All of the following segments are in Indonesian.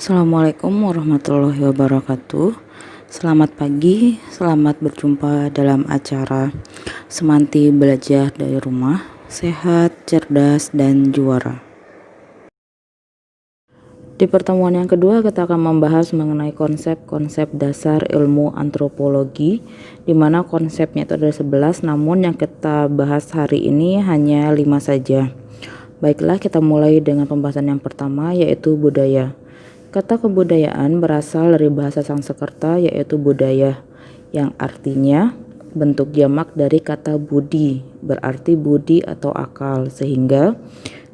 Assalamualaikum warahmatullahi wabarakatuh. Selamat pagi, selamat berjumpa dalam acara Semanti Belajar dari Rumah, Sehat, Cerdas, dan Juara. Di pertemuan yang kedua kita akan membahas mengenai konsep-konsep dasar ilmu antropologi, di mana konsepnya itu ada 11, namun yang kita bahas hari ini hanya 5 saja. Baiklah, kita mulai dengan pembahasan yang pertama, yaitu budaya. Kata kebudayaan berasal dari bahasa Sanskerta, yaitu budaya, yang artinya bentuk jamak dari kata budi, berarti budi atau akal, sehingga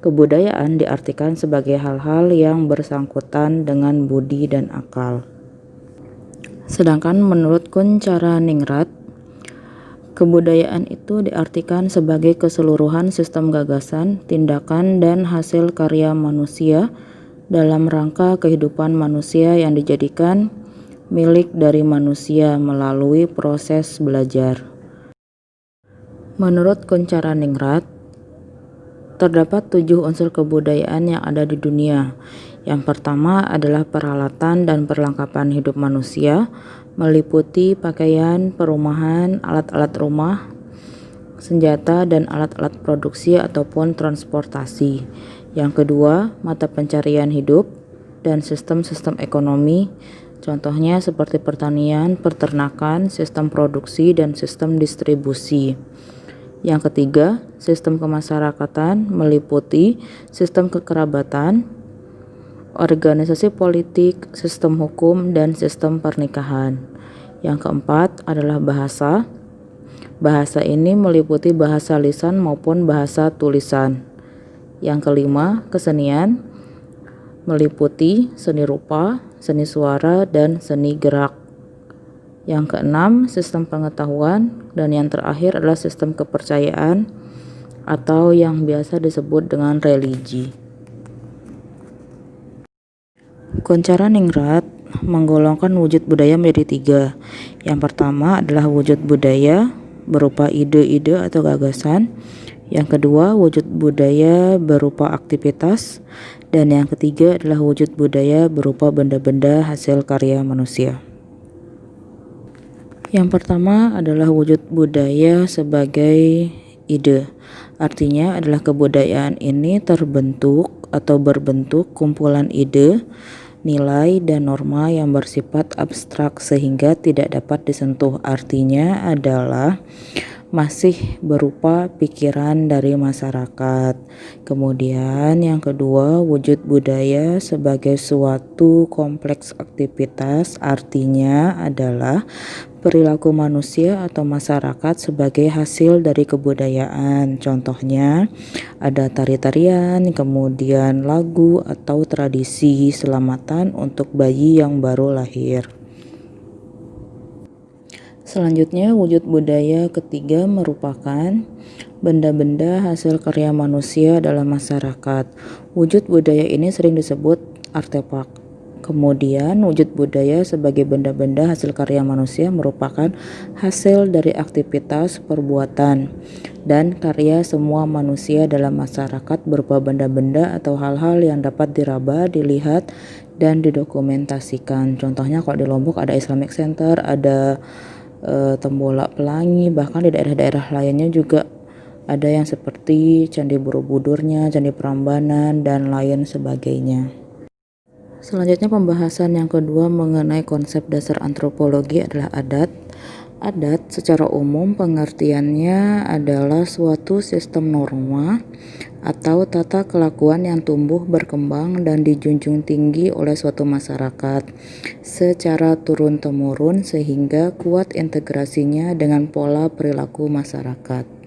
kebudayaan diartikan sebagai hal-hal yang bersangkutan dengan budi dan akal. Sedangkan menurut Kuncharaningrat, kebudayaan itu diartikan sebagai keseluruhan sistem gagasan, tindakan, dan hasil karya manusia dalam rangka kehidupan manusia yang dijadikan milik dari manusia melalui proses belajar. Menurut Kuncharaningrat, terdapat 7 unsur kebudayaan yang ada di dunia. Yang pertama adalah peralatan dan perlengkapan hidup manusia, meliputi pakaian, perumahan, alat-alat rumah, senjata, dan alat-alat produksi ataupun transportasi. Yang kedua, mata pencarian hidup dan sistem-sistem ekonomi, contohnya seperti pertanian, peternakan, sistem produksi, dan sistem distribusi. Yang ketiga, sistem kemasyarakatan meliputi sistem kekerabatan, organisasi politik, sistem hukum, dan sistem pernikahan. Yang keempat adalah bahasa. Bahasa ini meliputi bahasa lisan maupun bahasa tulisan. Yang kelima, kesenian meliputi seni rupa, seni suara, dan seni gerak. Yang keenam, sistem pengetahuan, dan yang terakhir adalah sistem kepercayaan atau yang biasa disebut dengan religi. Kuncharaningrat menggolongkan wujud budaya menjadi 3. Yang pertama adalah wujud budaya berupa ide-ide atau gagasan. Yang kedua, wujud budaya berupa aktivitas. Dan yang ketiga adalah wujud budaya berupa benda-benda hasil karya manusia. Yang pertama adalah wujud budaya sebagai ide. Artinya adalah kebudayaan ini terbentuk atau berbentuk kumpulan ide, nilai, dan norma yang bersifat abstrak sehingga tidak dapat disentuh. Artinya adalah masih berupa pikiran dari masyarakat. Kemudian yang kedua, wujud budaya sebagai suatu kompleks aktivitas, artinya adalah perilaku manusia atau masyarakat sebagai hasil dari kebudayaan. Contohnya ada tari-tarian, kemudian lagu atau tradisi selamatan untuk bayi yang baru lahir. Selanjutnya, wujud budaya ketiga merupakan benda-benda hasil karya manusia dalam masyarakat. Wujud budaya ini sering disebut artefak. Kemudian, wujud budaya sebagai benda-benda hasil karya manusia merupakan hasil dari aktivitas, perbuatan, dan karya semua manusia dalam masyarakat berupa benda-benda atau hal-hal yang dapat diraba, dilihat, dan didokumentasikan. Contohnya kalau di Lombok ada Islamic Center, ada Tembola Pelangi, bahkan di daerah-daerah lainnya juga ada yang seperti Candi Borobudurnya, Candi Prambanan, dan lain sebagainya. Selanjutnya pembahasan yang kedua mengenai konsep dasar antropologi adalah adat. Adat secara umum pengertiannya adalah suatu sistem norma atau tata kelakuan yang tumbuh berkembang dan dijunjung tinggi oleh suatu masyarakat secara turun-temurun sehingga kuat integrasinya dengan pola perilaku masyarakat.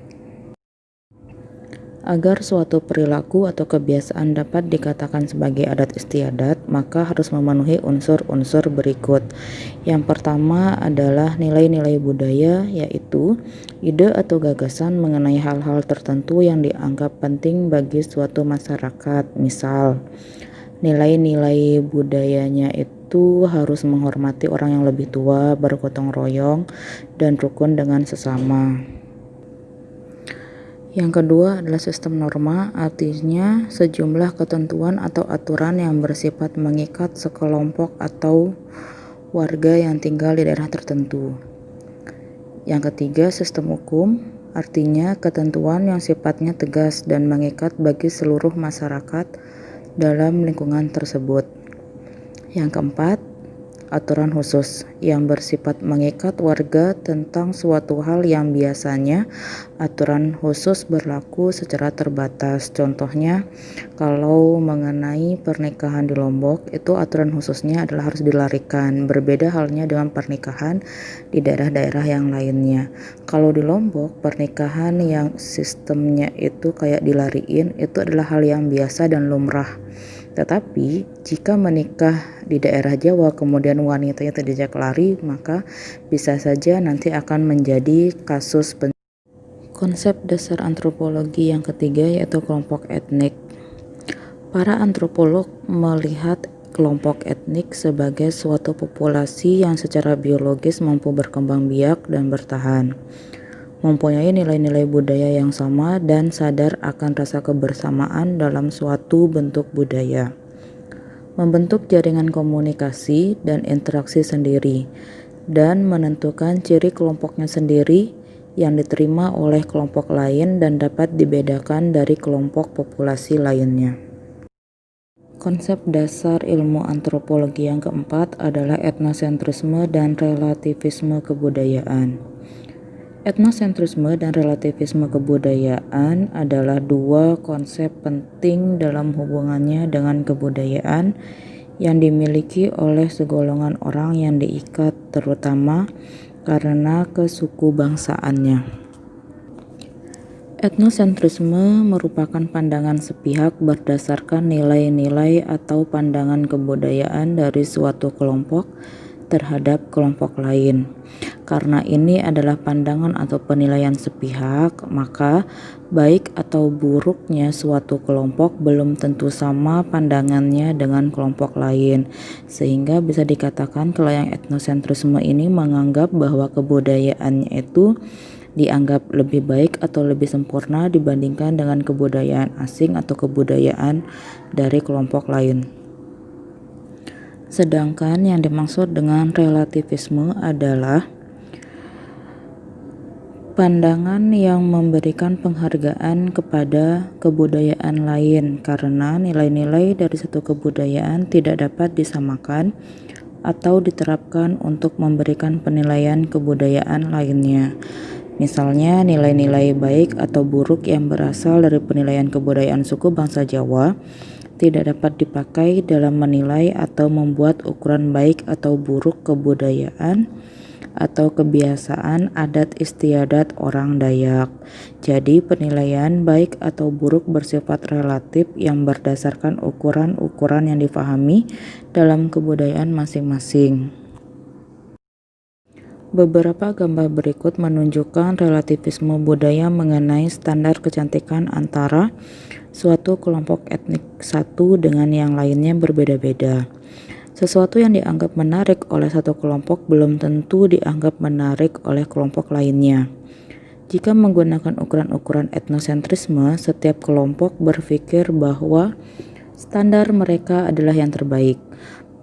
Agar suatu perilaku atau kebiasaan dapat dikatakan sebagai adat istiadat, maka harus memenuhi unsur-unsur berikut. Yang pertama adalah nilai-nilai budaya, yaitu ide atau gagasan mengenai hal-hal tertentu yang dianggap penting bagi suatu masyarakat. Misal, nilai-nilai budayanya itu harus menghormati orang yang lebih tua, bergotong royong, dan rukun dengan sesama. Yang kedua adalah sistem norma, artinya sejumlah ketentuan atau aturan yang bersifat mengikat sekelompok atau warga yang tinggal di daerah tertentu. Yang ketiga, sistem hukum, artinya ketentuan yang sifatnya tegas dan mengikat bagi seluruh masyarakat dalam lingkungan tersebut. Yang keempat, aturan khusus yang bersifat mengikat warga tentang suatu hal yang biasanya aturan khusus berlaku secara terbatas. Contohnya, kalau mengenai pernikahan di Lombok, itu aturan khususnya adalah harus dilarikan. Berbeda halnya dengan pernikahan di daerah-daerah yang lainnya. Kalau di Lombok, pernikahan yang sistemnya itu kayak dilariin, itu adalah hal yang biasa dan lumrah. Tetapi jika menikah di daerah Jawa kemudian wanitanya diajak lari, maka bisa saja nanti akan menjadi kasus. Konsep dasar antropologi yang ketiga yaitu kelompok etnik. Para antropolog melihat kelompok etnik sebagai suatu populasi yang secara biologis mampu berkembang biak dan bertahan, mempunyai nilai-nilai budaya yang sama dan sadar akan rasa kebersamaan dalam suatu bentuk budaya, membentuk jaringan komunikasi dan interaksi sendiri, dan menentukan ciri kelompoknya sendiri yang diterima oleh kelompok lain dan dapat dibedakan dari kelompok populasi lainnya. Konsep dasar ilmu antropologi yang keempat adalah etnosentrisme dan relativisme kebudayaan. Etnosentrisme dan relativisme kebudayaan adalah dua konsep penting dalam hubungannya dengan kebudayaan yang dimiliki oleh segolongan orang yang diikat terutama karena kesuku bangsaannya. Etnosentrisme merupakan pandangan sepihak berdasarkan nilai-nilai atau pandangan kebudayaan dari suatu kelompok terhadap kelompok lain. Karena ini adalah pandangan atau penilaian sepihak, maka baik atau buruknya suatu kelompok belum tentu sama pandangannya dengan kelompok lain. Sehingga bisa dikatakan kalau yang etnosentrisme ini menganggap bahwa kebudayaannya itu dianggap lebih baik atau lebih sempurna dibandingkan dengan kebudayaan asing atau kebudayaan dari kelompok lain. Sedangkan yang dimaksud dengan relativisme adalah pandangan yang memberikan penghargaan kepada kebudayaan lain karena nilai-nilai dari satu kebudayaan tidak dapat disamakan atau diterapkan untuk memberikan penilaian kebudayaan lainnya. Misalnya nilai-nilai baik atau buruk yang berasal dari penilaian kebudayaan suku bangsa Jawa tidak dapat dipakai dalam menilai atau membuat ukuran baik atau buruk kebudayaan atau kebiasaan adat istiadat orang Dayak. Jadi penilaian baik atau buruk bersifat relatif yang berdasarkan ukuran-ukuran yang difahami dalam kebudayaan masing-masing. Beberapa gambar berikut menunjukkan relativisme budaya mengenai standar kecantikan antara suatu kelompok etnik satu dengan yang lainnya berbeda-beda. Sesuatu yang dianggap menarik oleh satu kelompok belum tentu dianggap menarik oleh kelompok lainnya. Jika menggunakan ukuran-ukuran etnosentrisme, setiap kelompok berpikir bahwa standar mereka adalah yang terbaik.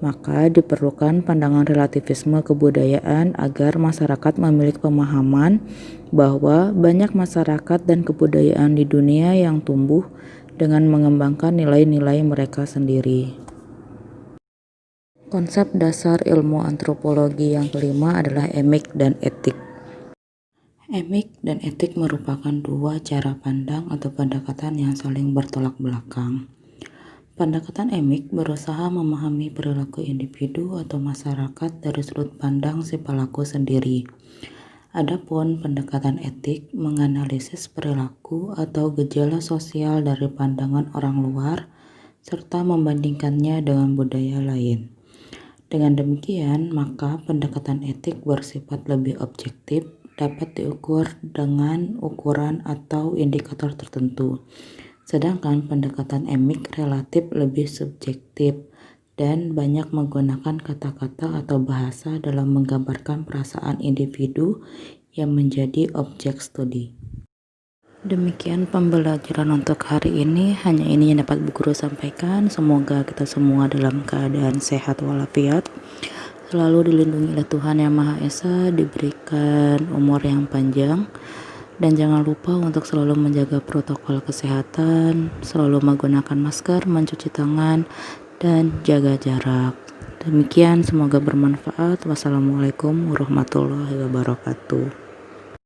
Maka diperlukan pandangan relativisme kebudayaan agar masyarakat memiliki pemahaman bahwa banyak masyarakat dan kebudayaan di dunia yang tumbuh dengan mengembangkan nilai-nilai mereka sendiri. Konsep dasar ilmu antropologi yang kelima adalah emik dan etik. Emik dan etik merupakan dua cara pandang atau pendekatan yang saling bertolak belakang. Pendekatan emik berusaha memahami perilaku individu atau masyarakat dari sudut pandang si pelaku sendiri. Adapun pendekatan etik menganalisis perilaku atau gejala sosial dari pandangan orang luar serta membandingkannya dengan budaya lain. Dengan demikian, maka pendekatan etik bersifat lebih objektif, dapat diukur dengan ukuran atau indikator tertentu. Sedangkan pendekatan emik relatif lebih subjektif dan banyak menggunakan kata-kata atau bahasa dalam menggambarkan perasaan individu yang menjadi objek studi. Demikian pembelajaran untuk hari ini. Hanya ini yang dapat Bu Guru sampaikan. Semoga kita semua dalam keadaan sehat walafiat, selalu dilindungi oleh Tuhan Yang Maha Esa, diberikan umur yang panjang, dan jangan lupa untuk selalu menjaga protokol kesehatan, selalu menggunakan masker, mencuci tangan, dan jaga jarak. Demikian, semoga bermanfaat. Wassalamualaikum warahmatullahi wabarakatuh.